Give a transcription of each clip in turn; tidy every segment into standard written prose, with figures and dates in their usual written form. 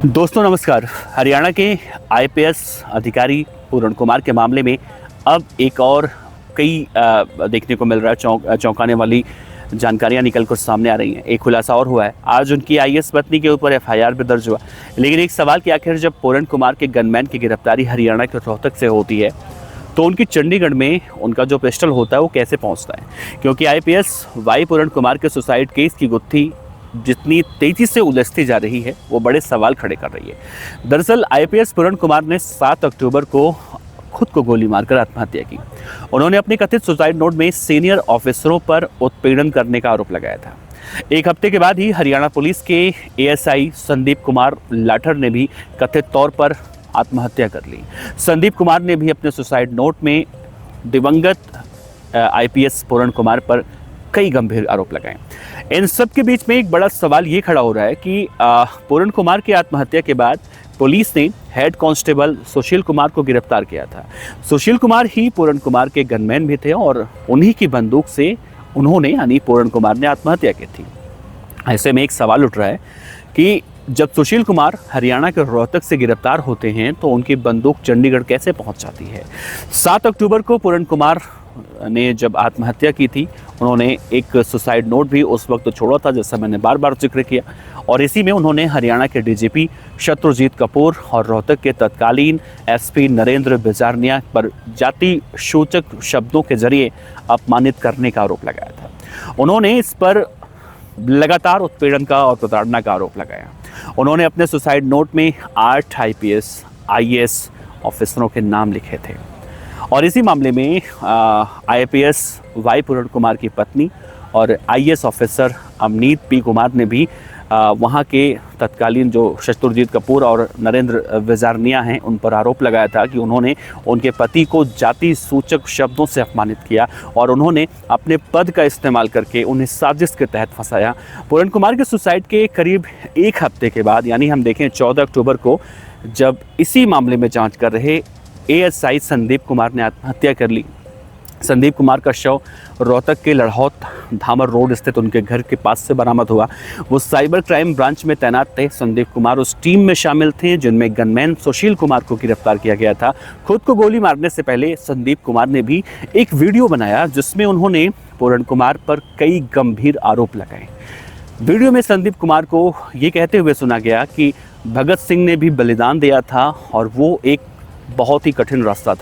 दोस्तों नमस्कार। हरियाणा के आईपीएस अधिकारी पूरण कुमार के मामले में अब एक और कई देखने को मिल रहा है चौंकाने वाली जानकारियां निकल कर सामने आ रही हैं। एक खुलासा और हुआ है, आज उनकी आईएएस पत्नी के ऊपर एफआईआर भी दर्ज हुआ। लेकिन एक सवाल कि आखिर जब पूरण कुमार के गनमैन की गिरफ्तारी हरियाणा के रोहतक से होती है तो उनकी चंडीगढ़ में उनका जो पिस्टल होता है वो कैसे पहुंचता है, क्योंकि आईपीएस वाई पूरण कुमार के सुसाइड केस की गुत्थी जितनी तेजी से उलझती जा रही है वो बड़े सवाल खड़े कर रही है। दरअसल आईपीएस पूरण कुमार ने 7 अक्टूबर को खुद को गोली मारकर आत्महत्या की। उन्होंने अपने कथित सुसाइड नोट में सीनियर ऑफिसरों पर उत्पीड़न करने का आरोप लगाया था। एक हफ्ते के बाद ही हरियाणा पुलिस के एएसआई संदीप कुमार लाठर ने भी कथित तौर पर आत्महत्या कर ली। संदीप कुमार ने भी अपने सुसाइड नोट में दिवंगत आईपीएस पूरण कुमार पर कई गंभीर आरोप लगाए। इन सब के बीच में एक बड़ा सवाल ये खड़ा हो रहा है कि पूरण कुमार की आत्महत्या के बाद पुलिस ने हेड कांस्टेबल सुशील कुमार को गिरफ्तार किया था। सुशील कुमार ही पूरण कुमार के गनमैन भी थे और उन्हीं की बंदूक से उन्होंने यानी पूरण कुमार ने आत्महत्या की थी। ऐसे में एक सवाल उठ रहा है कि जब सुशील कुमार हरियाणा के रोहतक से गिरफ्तार होते हैं तो उनकी बंदूक चंडीगढ़ कैसे पहुंच जाती है। 7 अक्टूबर को पूरण कुमार ने जब आत्महत्या की थी उन्होंने एक सुसाइड नोट भी उस वक्त छोड़ा था, जैसा मैंने बार बार जिक्र किया, और इसी में उन्होंने हरियाणा के डीजीपी शत्रुजीत कपूर और रोहतक के तत्कालीन एसपी नरेंद्र बिजारनिया पर जाति सूचक शब्दों के जरिए अपमानित करने का आरोप लगाया था। उन्होंने इस पर लगातार उत्पीड़न का और प्रताड़ना का आरोप लगाया। उन्होंने अपने सुसाइड नोट में 8 आईएएस ऑफिसरों के नाम लिखे थे और इसी मामले में आईपीएस वाई पूरण कुमार की पत्नी और IAS officer Amneet P Kumar ने भी वहां के तत्कालीन जो शत्रुजीत कपूर और नरेंद्र बिजारनिया हैं उन पर आरोप लगाया था कि उन्होंने उनके पति को जाति सूचक शब्दों से अपमानित किया और उन्होंने अपने पद का इस्तेमाल करके उन्हें साजिश के तहत फंसाया। पूरण कुमार के सुसाइड के करीब एक हफ्ते के बाद यानी हम देखें 14 अक्टूबर को जब इसी मामले में जाँच कर रहे एएसआई संदीप कुमार ने आत्महत्या कर ली। संदीप कुमार का शव रोहतक के लड़हौत धामर रोड स्थित उनके घर के पास से बरामद हुआ। वो साइबर क्राइम ब्रांच में तैनात थे। संदीप कुमार उस टीम में शामिल थे जिनमें गनमैन सुशील कुमार को गिरफ्तार किया गया था। खुद को गोली मारने से पहले संदीप कुमार ने भी एक वीडियो बनाया जिसमें उन्होंने पूरण कुमार पर कई गंभीर आरोप लगाए। वीडियो में संदीप कुमार को ये कहते हुए सुना गया कि भगत सिंह ने भी बलिदान दिया था और वो एक बहुत ही कठिन रास्ता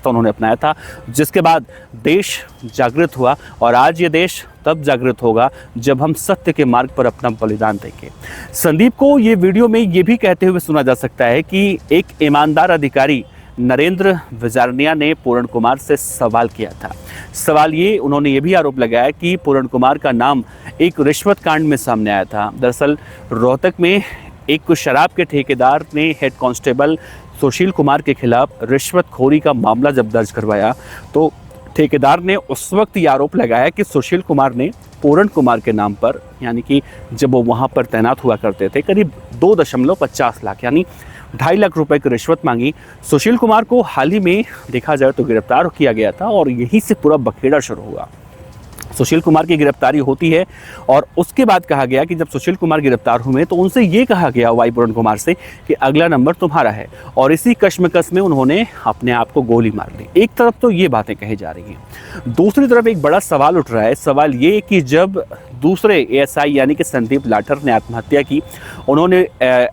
उन्होंने अपनाया था, जिसके बाद देश जागृत हुआ और आज ये देश तब जागृत होगा जब हम सत्य के मार्ग पर अपना बलिदान देंगे। संदीप को ये वीडियो में ये भी कहते हुए सुना जा सकता है कि एक ईमानदार अधिकारी नरेंद्र बिजारनिया ने पूरण कुमार से सवाल किया था। सवाल ये उन्होंने ये भी आरोप लगाया कि पूरण कुमार का नाम एक रिश्वत कांड में सामने आया था। दरअसल रोहतक में एक शराब के ठेकेदार ने हेड कांस्टेबल सुशील कुमार के खिलाफ रिश्वतखोरी का मामला जब दर्ज करवाया तो ठेकेदार ने उस वक्त ये आरोप लगाया कि सुशील कुमार ने पूरण कुमार के नाम पर यानी कि जब वो वहाँ पर तैनात हुआ करते थे करीब 2.50 लाख यानी 2.5 लाख रुपए की रिश्वत मांगी। सुशील कुमार को हाल ही में देखा जाए तो गिरफ्तार किया गया था और यहीं से पूरा बखेड़ा शुरू हुआ। सुशील कुमार की गिरफ्तारी होती है और उसके बाद कहा गया कि जब सुशील कुमार गिरफ्तार हुए तो उनसे ये कहा गया वाई पूरण कुमार से कि अगला नंबर तुम्हारा है, और इसी कश्मकश में उन्होंने अपने आप को गोली मार ली। एक तरफ तो ये बातें कही जा रही हैं, दूसरी तरफ एक बड़ा सवाल उठ रहा है। सवाल ये कि जब दूसरे एएसआई यानी कि संदीप लाठर ने आत्महत्या की, उन्होंने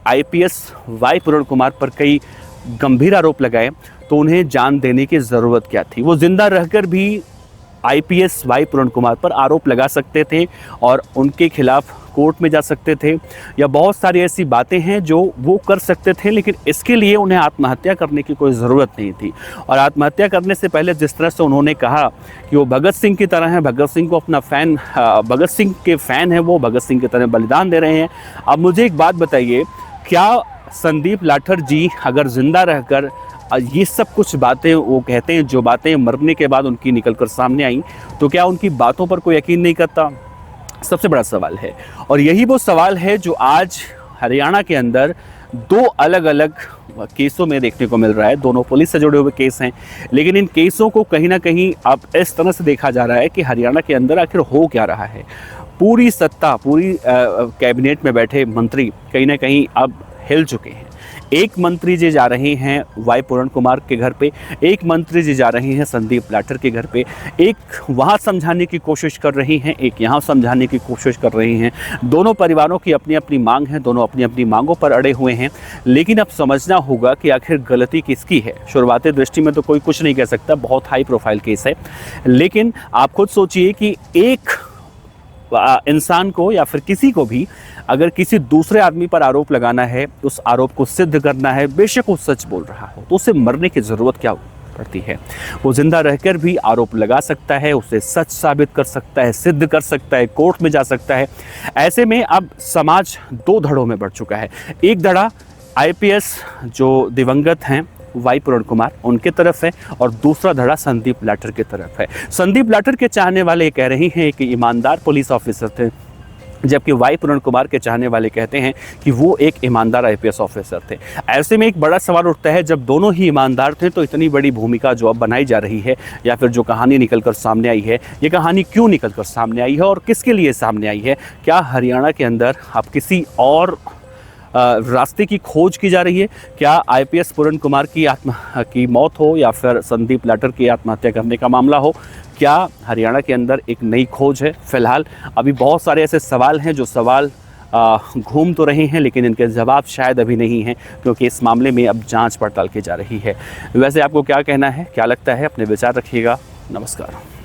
आईपीएस वाई पूरण कुमार पर कई गंभीर आरोप लगाए, तो उन्हें जान देने की ज़रूरत क्या थी। वो जिंदा रहकर भी आईपीएस वाई पूरण कुमार पर आरोप लगा सकते थे और उनके खिलाफ कोर्ट में जा सकते थे, या बहुत सारी ऐसी बातें हैं जो वो कर सकते थे, लेकिन इसके लिए उन्हें आत्महत्या करने की कोई ज़रूरत नहीं थी। और आत्महत्या करने से पहले जिस तरह से उन्होंने कहा कि वो भगत सिंह की तरह हैं, भगत सिंह को अपना भगत सिंह के फ़ैन हैं, वो भगत सिंह की तरह बलिदान दे रहे हैं। अब मुझे एक बात बताइए, क्या संदीप लाठर जी अगर ज़िंदा रहकर ये सब कुछ बातें वो कहते हैं, जो बातें मरने के बाद उनकी निकलकर सामने आई, तो क्या उनकी बातों पर कोई यकीन नहीं करता? सबसे बड़ा सवाल है। और यही वो सवाल है जो आज हरियाणा के अंदर 2 अलग अलग केसों में देखने को मिल रहा है। दोनों पुलिस से जुड़े हुए केस हैं, लेकिन इन केसों को कहीं ना कहीं अब इस तरह से देखा जा रहा है कि हरियाणा के अंदर आखिर हो क्या रहा है। पूरी सत्ता, पूरी कैबिनेट में बैठे मंत्री कहीं ना कहीं अब हिल चुके हैं। एक मंत्री जी जा रहे हैं वाई पूरण कुमार के घर पे, एक मंत्री जी जा रहे हैं संदीप लाठर के घर पे, एक वहाँ समझाने की कोशिश कर रही हैं, एक यहाँ समझाने की कोशिश कर रही हैं। दोनों परिवारों की अपनी अपनी मांग है, दोनों अपनी अपनी मांगों पर अड़े हुए हैं, लेकिन अब समझना होगा कि आखिर गलती किसकी है। शुरुआती दृष्टि में तो कोई कुछ नहीं कह सकता, बहुत हाई प्रोफाइल केस है, लेकिन आप खुद सोचिए कि एक इंसान को या फिर किसी को भी अगर किसी दूसरे आदमी पर आरोप लगाना है, उस आरोप को सिद्ध करना है, बेशक वो सच बोल रहा हो, तो उसे मरने की ज़रूरत क्या पड़ती है। वो जिंदा रहकर भी आरोप लगा सकता है, उसे सच साबित कर सकता है, सिद्ध कर सकता है, कोर्ट में जा सकता है। ऐसे में अब समाज दो धड़ों में बढ़ चुका है। एक धड़ा आईपीएस जो दिवंगत हैं वाई पूरण कुमार उनके तरफ है, और दूसरा धड़ा संदीप लाठर की तरफ है। संदीप लाठर के चाहने वाले कह रहे हैं कि ईमानदार पुलिस ऑफिसर थे, जबकि वाई पूरण कुमार के चाहने वाले कहते हैं कि वो एक ईमानदार आईपीएस ऑफिसर थे। ऐसे में एक बड़ा सवाल उठता है, जब दोनों ही ईमानदार थे तो इतनी बड़ी भूमिका जो अब बनाई जा रही है, या फिर जो कहानी निकल कर सामने आई है, ये कहानी क्यों निकल कर सामने आई है और किसके लिए सामने आई है? क्या हरियाणा के अंदर अब किसी और रास्ते की खोज की जा रही है? क्या आईपीएस पूरण कुमार की मौत हो या फिर संदीप लाठर की आत्महत्या करने का मामला हो, क्या हरियाणा के अंदर एक नई खोज है? फिलहाल अभी बहुत सारे ऐसे सवाल हैं जो सवाल घूम तो रहे हैं, लेकिन इनके जवाब शायद अभी नहीं हैं, क्योंकि इस मामले में अब जांच पड़ताल की जा रही है। वैसे आपको क्या कहना है, क्या लगता है? अपने विचार रखिएगा। नमस्कार।